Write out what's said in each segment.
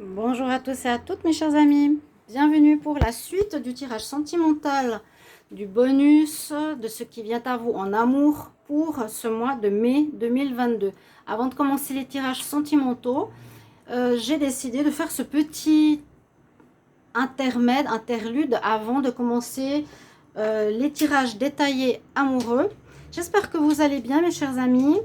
Bonjour à tous et à toutes mes chers amis, bienvenue pour la suite du tirage sentimental du bonus de ce qui vient à vous en amour pour ce mois de mai 2022. Avant de commencer les tirages sentimentaux, j'ai décidé de faire ce petit interlude avant de commencer les tirages détaillés amoureux. J'espère que vous allez bien mes chers amis.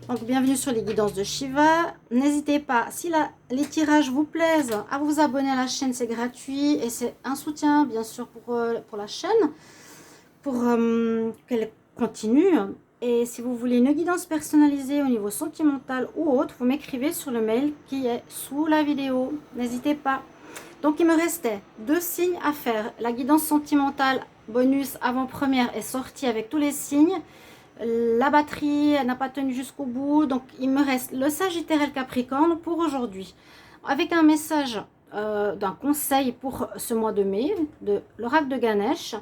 Donc bienvenue sur les guidances de Shiva. N'hésitez pas, si les tirages vous plaisent, à vous abonner à la chaîne, c'est gratuit et c'est un soutien bien sûr pour la chaîne, pour qu'elle continue. Et si vous voulez une guidance personnalisée au niveau sentimental ou autre, vous m'écrivez sur le mail qui est sous la vidéo. N'hésitez pas. Donc il me restait 2 signes à faire. La guidance sentimentale bonus avant-première est sortie avec tous les signes. La batterie n'a pas tenu jusqu'au bout, donc il me reste le Sagittaire et le Capricorne pour aujourd'hui. Avec un message d'un conseil pour ce mois de mai, de l'oracle de Ganesh.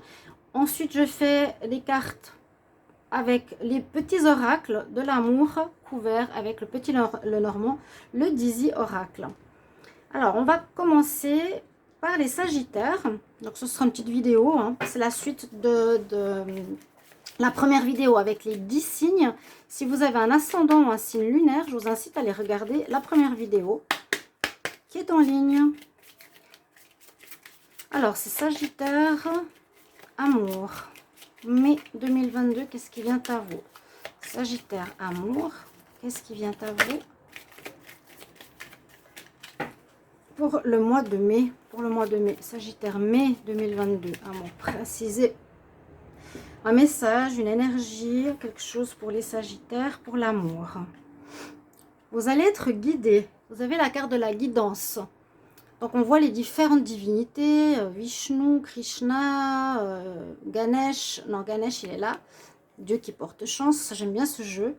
Ensuite, je fais les cartes avec les petits oracles de l'amour couverts avec le petit le normand, le Dizzy oracle. Alors, on va commencer par les Sagittaires. Donc, ce sera une petite vidéo. Hein. C'est la suite de la première vidéo avec les 10 signes. Si vous avez un ascendant ou un signe lunaire, je vous incite à aller regarder la première vidéo qui est en ligne. Alors, c'est Sagittaire, amour. Mai 2022, qu'est-ce qui vient à vous? Sagittaire, amour, qu'est-ce qui vient à vous pour le mois de mai? Pour le mois de mai, Sagittaire, mai 2022, amour, précisez un message, une énergie, quelque chose pour les Sagittaires, pour l'amour. Vous allez être guidé. Vous avez la carte de la guidance. Donc on voit les différentes divinités, Vishnu, Krishna, Ganesh. Non, Ganesh il est là. Dieu qui porte chance, j'aime bien ce jeu.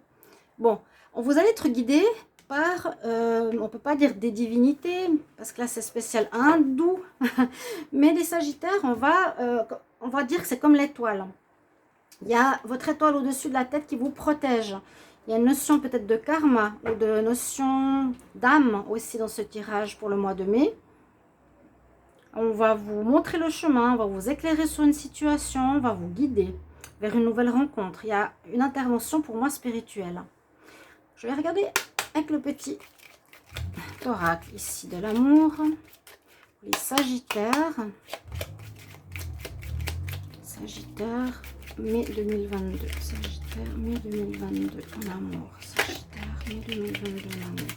Bon, vous allez être guidé par, on ne peut pas dire des divinités, parce que là c'est spécial hindou. Mais les Sagittaires, on va dire que c'est comme l'étoile. Il y a votre étoile au-dessus de la tête qui vous protège. Il y a une notion peut-être de karma ou de notion d'âme aussi dans ce tirage pour le mois de mai. On va vous montrer le chemin, on va vous éclairer sur une situation, on va vous guider vers une nouvelle rencontre. Il y a une intervention pour moi spirituelle. Je vais regarder avec le petit oracle ici de l'amour. Les Sagittaires. Sagittaire. Mai 2022, Sagittaire, mai 2022, en amour, Sagittaire, mai 2022, en amour.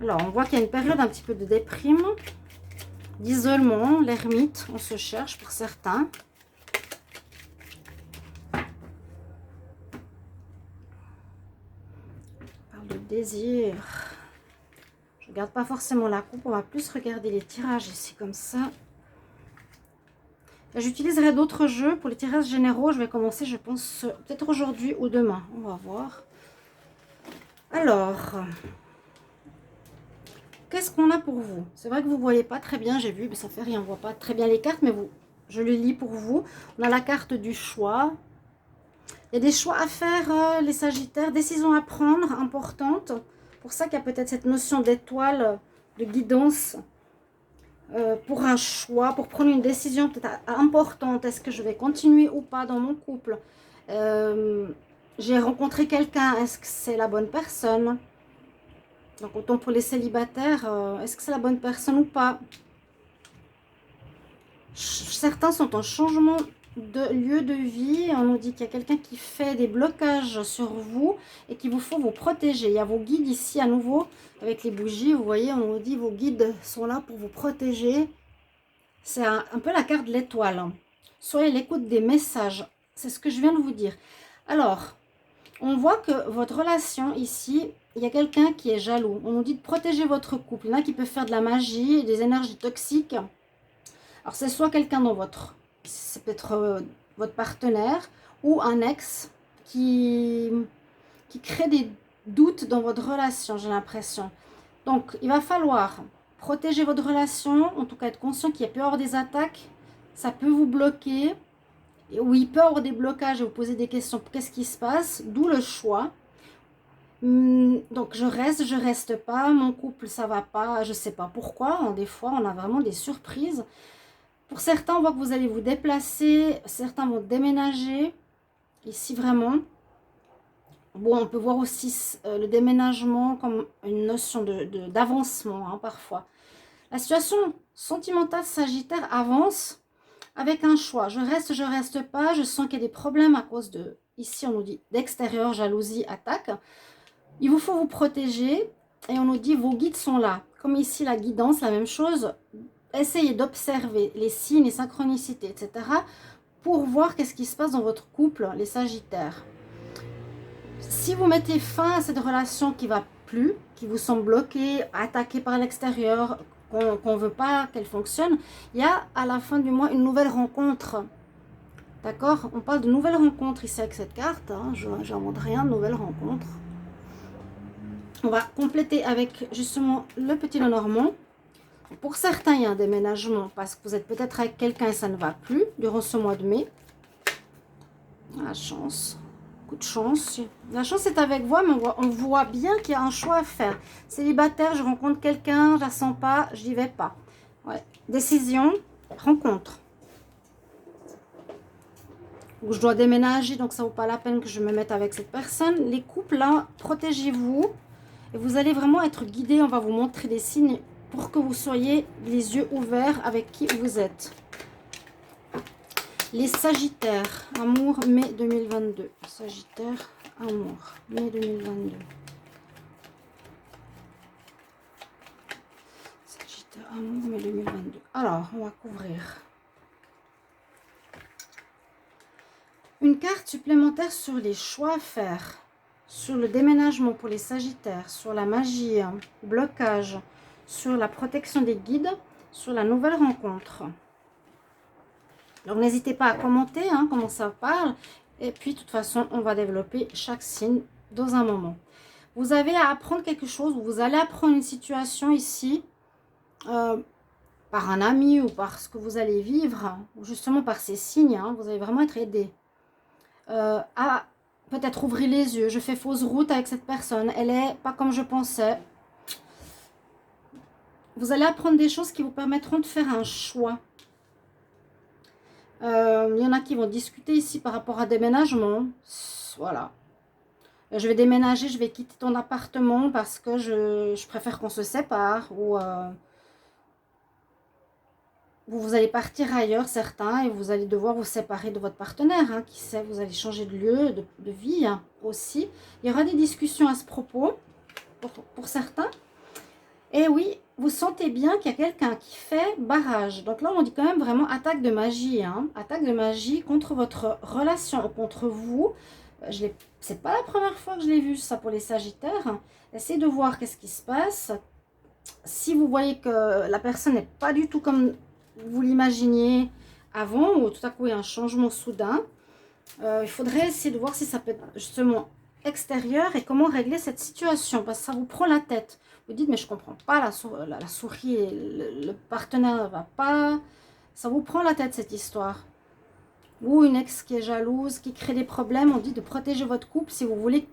Alors, on voit qu'il y a une période un petit peu de déprime, d'isolement, l'ermite, on se cherche pour certains. On parle de désir. Je ne regarde pas forcément la coupe, on va plus regarder les tirages ici comme ça. J'utiliserai d'autres jeux pour les tirages généraux. Je vais commencer, je pense, peut-être aujourd'hui ou demain. On va voir. Alors, qu'est-ce qu'on a pour vous? C'est vrai que vous ne voyez pas très bien, j'ai vu, mais ça fait rien. On ne voit pas très bien les cartes, mais je les lis pour vous. On a la carte du choix. Il y a des choix à faire, les Sagittaires. Décisions à prendre, importantes. Pour ça qu'il y a peut-être cette notion d'étoile, de guidance. Pour un choix, pour prendre une décision peut-être importante. Est-ce que je vais continuer ou pas dans mon couple? J'ai rencontré quelqu'un, est-ce que c'est la bonne personne? Donc autant pour les célibataires, est-ce que c'est la bonne personne ou pas? Certains sont en changement de lieu de vie. On nous dit qu'il y a quelqu'un qui fait des blocages sur vous et qu'il vous faut vous protéger. Il y a vos guides ici à nouveau avec les bougies. Vous voyez, on nous dit vos guides sont là pour vous protéger. C'est un peu la carte de l'étoile. Soyez à l'écoute des messages. C'est ce que je viens de vous dire. Alors, on voit que votre relation ici, il y a quelqu'un qui est jaloux. On nous dit de protéger votre couple. Il y en a qui peuvent faire de la magie, des énergies toxiques. Alors, c'est soit quelqu'un dans c'est peut-être votre partenaire ou un ex qui crée des doutes dans votre relation, j'ai l'impression. Donc, il va falloir protéger votre relation, en tout cas être conscient qu'il peut y avoir des attaques, ça peut vous bloquer, ou il peut y avoir des blocages et vous poser des questions, qu'est-ce qui se passe, d'où le choix. Donc je reste pas, mon couple ça va pas, je sais pas pourquoi. Des fois on a vraiment des surprises. Pour certains on voit que vous allez vous déplacer, certains vont déménager, ici vraiment. Bon, on peut voir aussi le déménagement comme une notion d'avancement, hein, parfois. La situation sentimentale Sagittaire avance avec un choix. Je reste pas, je sens qu'il y a des problèmes à cause de, ici on nous dit d'extérieur, jalousie, attaque. Il vous faut vous protéger et on nous dit vos guides sont là. Comme ici la guidance, la même chose. Essayez d'observer les signes, les synchronicités, etc. pour voir qu'est-ce qui se passe dans votre couple, les Sagittaires. Si vous mettez fin à cette relation qui ne va plus, qui vous semble bloquée, attaquée par l'extérieur, qu'on ne veut pas qu'elle fonctionne, il y a à la fin du mois une nouvelle rencontre. D'accord? On parle de nouvelles rencontres ici avec cette carte. Hein. Je n'invente rien, de nouvelles rencontres. On va compléter avec justement le petit Lenormand. Pour certains, il y a un déménagement parce que vous êtes peut-être avec quelqu'un et ça ne va plus durant ce mois de mai. La chance. Coup de chance. La chance est avec vous, mais on voit bien qu'il y a un choix à faire. Célibataire, je rencontre quelqu'un, je la sens pas, je n'y vais pas. Ouais. Décision, rencontre. Ou je dois déménager, donc ça vaut pas la peine que je me mette avec cette personne. Les couples, là, protégez-vous. Et vous allez vraiment être guidé. On va vous montrer des signes pour que vous soyez les yeux ouverts avec qui vous êtes. Les Sagittaires, amour, mai 2022. Sagittaire, amour, mai 2022. Sagittaire, amour, mai 2022. Alors, on va couvrir. Une carte supplémentaire sur les choix à faire, sur le déménagement pour les Sagittaires, sur la magie, blocage, sur la protection des guides, sur la nouvelle rencontre. Donc n'hésitez pas à commenter comment ça parle. Et puis de toute façon, on va développer chaque signe dans un moment. Vous avez à apprendre quelque chose. Vous allez apprendre une situation ici par un ami ou par ce que vous allez vivre. Ou justement par ces signes. Vous allez vraiment être aidé. À peut-être ouvrir les yeux. Je fais fausse route avec cette personne. Elle est pas comme je pensais. Vous allez apprendre des choses qui vous permettront de faire un choix. Il y en a qui vont discuter ici par rapport à déménagement. Voilà. Je vais déménager, je vais quitter ton appartement parce que je préfère qu'on se sépare. Ou vous allez partir ailleurs, certains, et vous allez devoir vous séparer de votre partenaire. Qui sait, vous allez changer de lieu, de vie aussi. Il y aura des discussions à ce propos pour certains. Et oui, vous sentez bien qu'il y a quelqu'un qui fait barrage. Donc là, on dit quand même vraiment attaque de magie. Attaque de magie contre votre relation, contre vous. C'est pas la première fois que je l'ai vu, ça, pour les Sagittaires. Essayez de voir qu'est-ce qui se passe. Si vous voyez que la personne n'est pas du tout comme vous l'imaginiez avant, ou tout à coup il y a un changement soudain, il faudrait essayer de voir si ça peut être justement extérieur et comment régler cette situation, parce que ça vous prend la tête. Vous dites, mais je comprends pas, la souris, le partenaire ne va pas. Ça vous prend la tête, cette histoire. Ou une ex qui est jalouse, qui crée des problèmes. On dit de protéger votre couple si vous voulez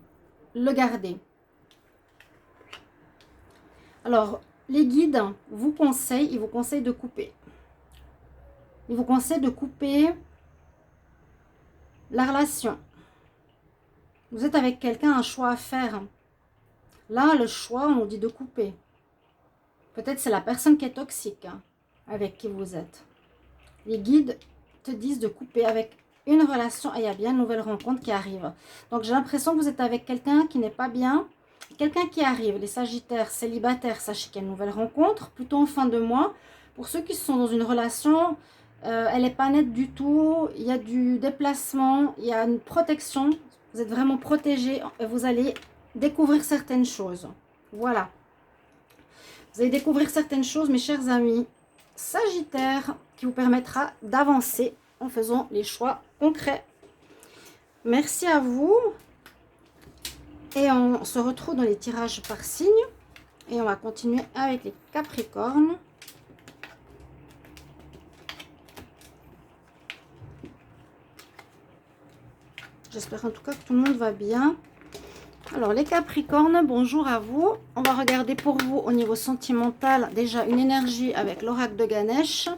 le garder. Alors, les guides ils vous conseillent de couper. Ils vous conseillent de couper la relation. Vous êtes avec quelqu'un, un choix à faire. Là, le choix, on nous dit de couper. Peut-être c'est la personne qui est toxique avec qui vous êtes. Les guides te disent de couper avec une relation et il y a bien une nouvelle rencontre qui arrive. Donc, j'ai l'impression que vous êtes avec quelqu'un qui n'est pas bien. Quelqu'un qui arrive. Les Sagittaires célibataires, sachez qu'il y a une nouvelle rencontre, plutôt en fin de mois. Pour ceux qui sont dans une relation, elle n'est pas nette du tout. Il y a du déplacement, il y a une protection. Vous êtes vraiment protégés et vous allez découvrir certaines choses. Voilà. Vous allez découvrir certaines choses, mes chers amis Sagittaires, qui vous permettra d'avancer en faisant les choix concrets. Merci à vous. Et on se retrouve dans les tirages par signe. Et on va continuer avec les Capricornes. J'espère en tout cas que tout le monde va bien. Alors les Capricornes, bonjour à vous. On va regarder pour vous au niveau sentimental déjà une énergie avec l'oracle de Ganesh.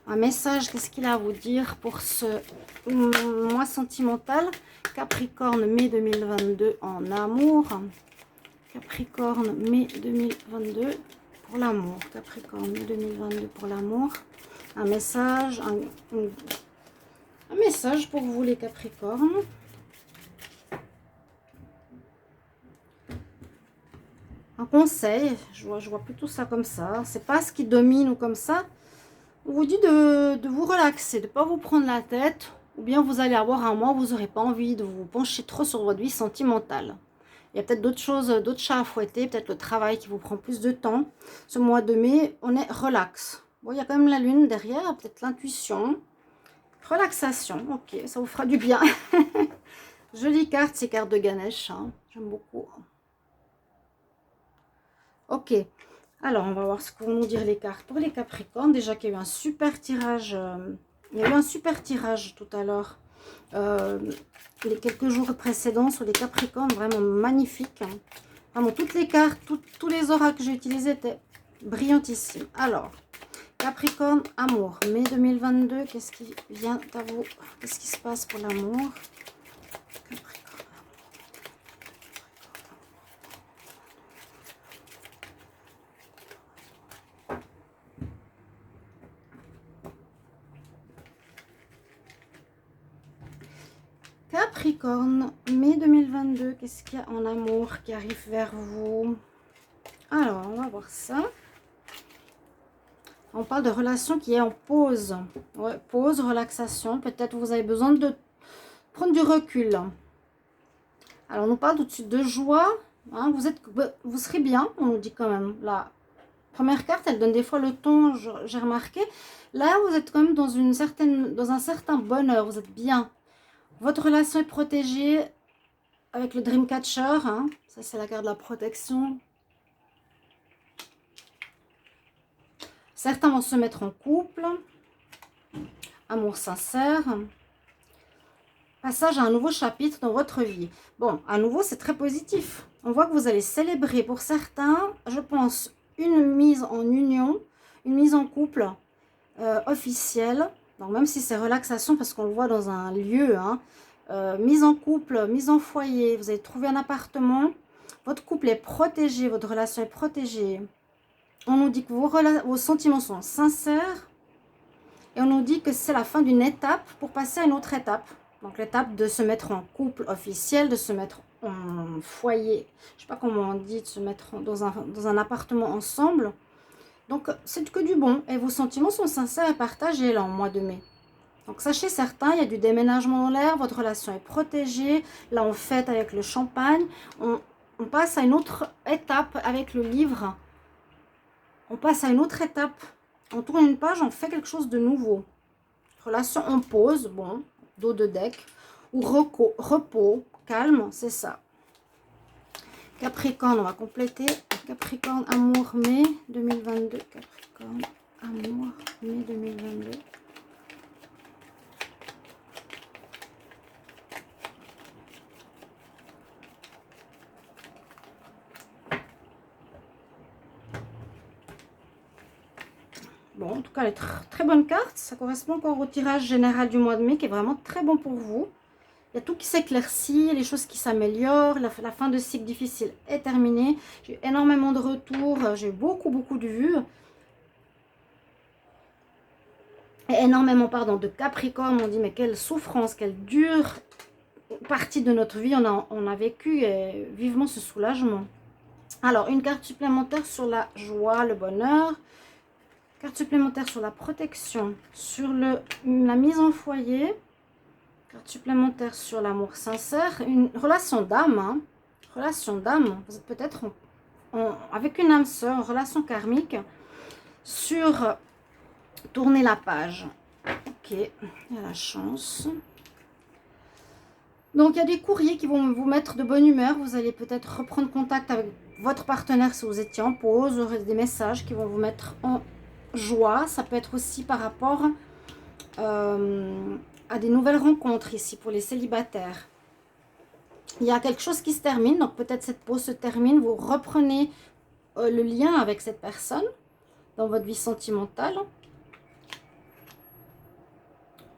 Un message, qu'est-ce qu'il a à vous dire pour ce mois sentimental? Capricorne, mai 2022 en amour. Capricorne, mai 2022 pour l'amour. Capricorne, mai 2022 pour l'amour. Un message, un message pour vous les Capricornes. Un conseil, je vois plutôt ça comme ça. C'est pas ce qui domine ou comme ça. On vous dit de vous relaxer, de ne pas vous prendre la tête. Ou bien vous allez avoir un mois où vous n'aurez pas envie de vous pencher trop sur votre vie sentimentale. Il y a peut-être d'autres choses, d'autres chats à fouetter. Peut-être le travail qui vous prend plus de temps. Ce mois de mai, on est relax. Bon, il y a quand même la lune derrière, peut-être l'intuition. Relaxation, ok, ça vous fera du bien. Jolie carte, ces cartes de Ganesh. Hein. J'aime beaucoup. Ok, alors on va voir ce que vont nous dire les cartes pour les Capricornes. Déjà qu'il y a eu un super tirage, il y a eu un super tirage tout à l'heure, les quelques jours précédents sur les Capricornes, vraiment magnifique. Hein. Vraiment toutes les cartes, tous les oracles que j'ai utilisés étaient brillantissimes. Alors, Capricorne, amour, mai 2022, qu'est-ce qui vient à vous? Qu'est-ce qui se passe pour l'amour? Capricorne, mai 2022, qu'est-ce qu'il y a en amour qui arrive vers vous? Alors, on va voir ça. On parle de relation qui est en pause. Ouais, pause, relaxation. Peut-être vous avez besoin de prendre du recul. Alors, on nous parle tout de suite de joie. Hein, vous serez bien, on nous dit quand même. La première carte, elle donne des fois le ton, j'ai remarqué. Là, vous êtes quand même dans un certain bonheur, vous êtes bien. Votre relation est protégée avec le Dreamcatcher. Hein. Ça, c'est la carte de la protection. Certains vont se mettre en couple. Amour sincère. Passage à un nouveau chapitre dans votre vie. Bon, à nouveau, c'est très positif. On voit que vous allez célébrer pour certains, je pense, une mise en union, une mise en couple officielle. Donc, même si c'est relaxation, parce qu'on le voit dans un lieu, hein, mise en couple, mise en foyer, vous allez trouver un appartement, votre couple est protégé, votre relation est protégée. On nous dit que vos sentiments sont sincères et on nous dit que c'est la fin d'une étape pour passer à une autre étape. Donc l'étape de se mettre en couple officiel, de se mettre en foyer, je ne sais pas comment on dit, de se mettre dans un appartement ensemble. Donc c'est que du bon et vos sentiments sont sincères et partagés là en mois de mai. Donc sachez certains, il y a du déménagement dans l'air, votre relation est protégée. Là on fête avec le champagne, on passe à une autre étape avec le livre. On passe à une autre étape. On tourne une page, on fait quelque chose de nouveau. Relation en pause, bon, dos de deck. Ou repos, calme, c'est ça. Capricorne, on va compléter. Capricorne, amour, mai 2022. Capricorne, amour, mai 2022. Bon, en tout cas, elle est très bonne carte. Ça correspond encore au tirage général du mois de mai qui est vraiment très bon pour vous. Il y a tout qui s'éclaircit, les choses qui s'améliorent. La fin de cycle difficile est terminée. J'ai eu énormément de retours. J'ai eu beaucoup de vues. Et énormément, pardon, de Capricorne. On dit, mais quelle souffrance, quelle dure partie de notre vie on a vécu et vivement ce soulagement. Alors, une carte supplémentaire sur la joie, le bonheur. Carte supplémentaire sur la protection, sur la mise en foyer. Carte supplémentaire sur l'amour sincère. Une relation d'âme. Hein. Relation d'âme. Vous êtes peut-être avec une âme sœur, en relation karmique. Sur tourner la page. Ok, il y a la chance. Donc, il y a des courriers qui vont vous mettre de bonne humeur. Vous allez peut-être reprendre contact avec votre partenaire si vous étiez en pause. Vous aurez des messages qui vont vous mettre en joie. Ça peut être aussi par rapport à des nouvelles rencontres ici pour les célibataires. il y a quelque chose qui se termine. Donc peut-être cette pause se termine. Vous reprenez le lien avec cette personne dans votre vie sentimentale.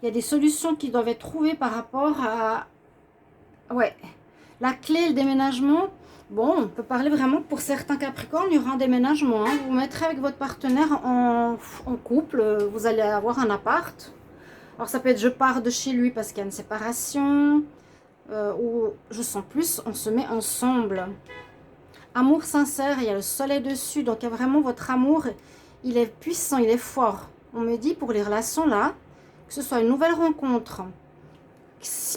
Il y a des solutions qui doivent être trouvées par rapport à... Ouais, la clé, le déménagement. Bon, on peut parler vraiment que pour certains Capricornes, il y aura un déménagement. Hein. Vous vous mettrez avec votre partenaire en couple. Vous allez avoir un appart. Alors ça peut être je pars de chez lui parce qu'il y a une séparation. Ou je sens plus, on se met ensemble. Amour sincère, il y a le soleil dessus. Donc il y a vraiment votre amour. Il est puissant, il est fort. On me dit pour les relations là, que ce soit une nouvelle rencontre.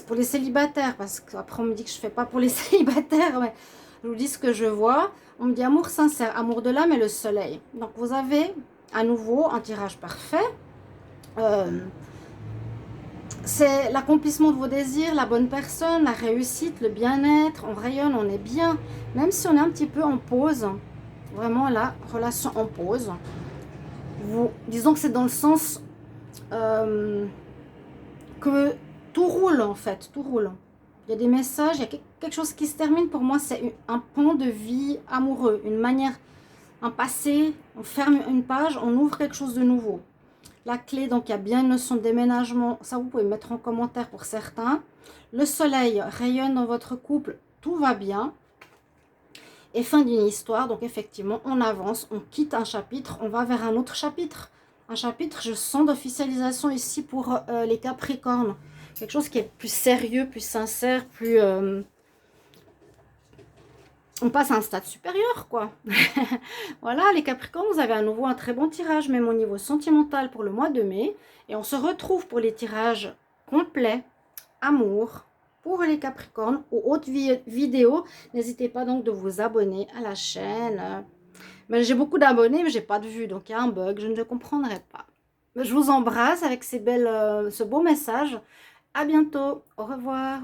Pour les célibataires, parce qu'après on me dit que je ne fais pas pour les célibataires, mais je vous dis ce que je vois. On me dit amour sincère, amour de l'âme et le soleil. Donc vous avez à nouveau un tirage parfait. C'est l'accomplissement de vos désirs, la bonne personne, la réussite, le bien-être. On rayonne, on est bien. Même si on est un petit peu en pause. Vraiment la relation en pause. Disons que c'est dans le sens que tout roule en fait, tout roule. Il y a des messages, il y a quelque chose qui se termine. Pour moi, c'est un pan de vie amoureux, une manière, un passé. On ferme une page, on ouvre quelque chose de nouveau. La clé, donc il y a bien une notion de déménagement. Ça, vous pouvez mettre en commentaire pour certains. Le soleil rayonne dans votre couple, tout va bien. Et fin d'une histoire, donc effectivement, on avance, on quitte un chapitre, on va vers un autre chapitre. Un chapitre, je sens d'officialisation ici pour les Capricornes. Quelque chose qui est plus sérieux, plus sincère, plus... on passe à un stade supérieur, quoi. Voilà, les Capricornes, vous avez à nouveau un très bon tirage, même au niveau sentimental pour le mois de mai. Et on se retrouve pour les tirages complets, amour, pour les Capricornes, ou autres vidéos. N'hésitez pas donc de vous abonner à la chaîne. Mais j'ai beaucoup d'abonnés, mais j'ai pas de vues, donc il y a un bug, je ne le comprendrai pas. Je vous embrasse avec ce beau message. À bientôt, au revoir.